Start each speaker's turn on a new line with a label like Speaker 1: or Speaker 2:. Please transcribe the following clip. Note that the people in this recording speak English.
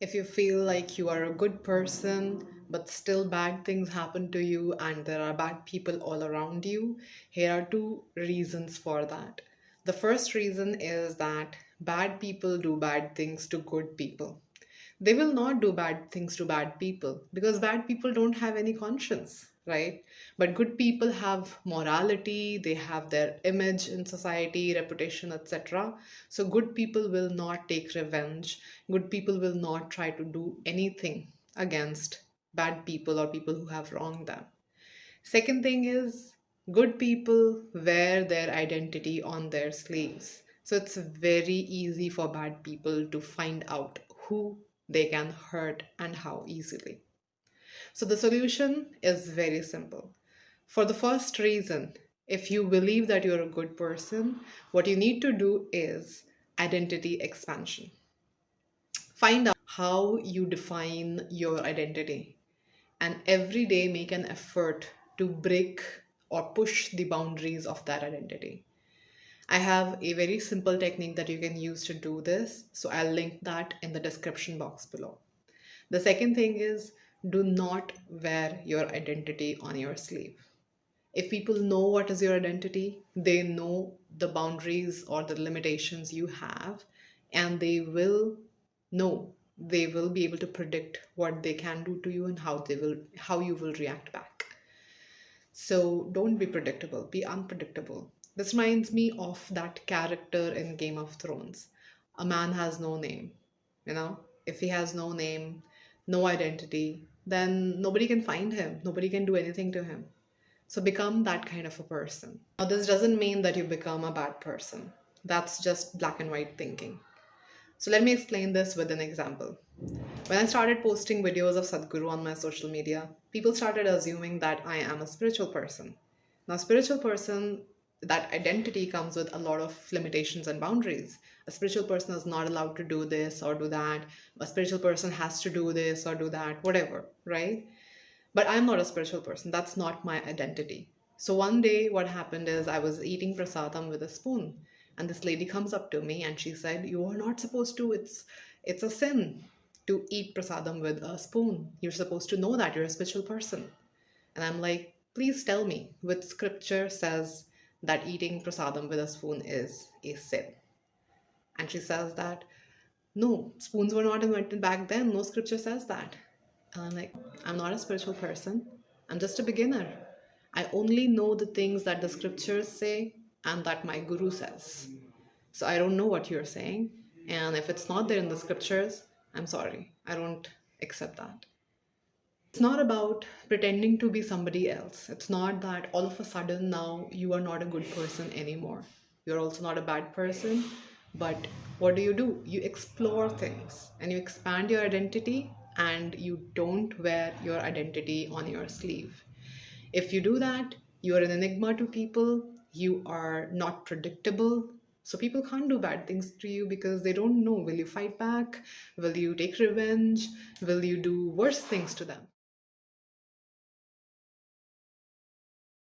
Speaker 1: If you feel like you are a good person, but still bad things happen to you and there are bad people all around you, here are two reasons for that. The first reason is that bad people do bad things to good people. They will not do bad things to bad people because bad people don't have any conscience, right? But good people have morality, they have their image in society, reputation, etc. So good people will not take revenge. Good people will not try to do anything against bad people or people who have wronged them. Second thing is, good people wear their identity on their sleeves. So it's very easy for bad people to find out who they can hurt and how easily. So the solution is very simple. For the first reason, if you believe that you're a good person, what you need to do is identity expansion. Find out how you define your identity and every day make an effort to break or push the boundaries of that identity. I have a very simple technique that you can use to do this, so I'll link that in the description box below. The second thing is, do not wear your identity on your sleeve. If people know what is your identity, they know the boundaries or the limitations you have, and know they will be able to predict what they can do to you and how you will react back. So don't be predictable, be unpredictable. This reminds me of that character in Game of Thrones. A man has no name. If he has no name, no identity, then nobody can find him, nobody can do anything to him. So become that kind of a person. Now, this doesn't mean that you become a bad person. That's just black and white thinking. So let me explain this with an example. When I started posting videos of Sadhguru on my social media, people started assuming that I am a spiritual person. Now, spiritual person, that identity comes with a lot of limitations and boundaries. A spiritual person is not allowed to do this or do that. A spiritual person has to do this or do that, whatever, right? But I'm not a spiritual person. That's not my identity. So one day, what happened is I was eating prasadam with a spoon, and this lady comes up to me and she said, "You are not supposed to. It's a sin to eat prasadam with a spoon. You're supposed to know that you're a spiritual person." And I'm like, "Please tell me which scripture says that eating prasadam with a spoon is a sin." And she says that no, spoons were not invented back then. No scripture says that. And I'm like, I'm not a spiritual person. I'm just a beginner. I only know the things that the scriptures say and that my guru says. So I don't know what you're saying. And if it's not there in the scriptures, I'm sorry. I don't accept that. It's not about pretending to be somebody else. It's not that all of a sudden now you are not a good person anymore. You're also not a bad person. But what do? You explore things and you expand your identity and you don't wear your identity on your sleeve. If you do that, you are an enigma to people, you are not predictable. So people can't do bad things to you because they don't know. Will you fight back? Will you take revenge? Will you do worse things to them?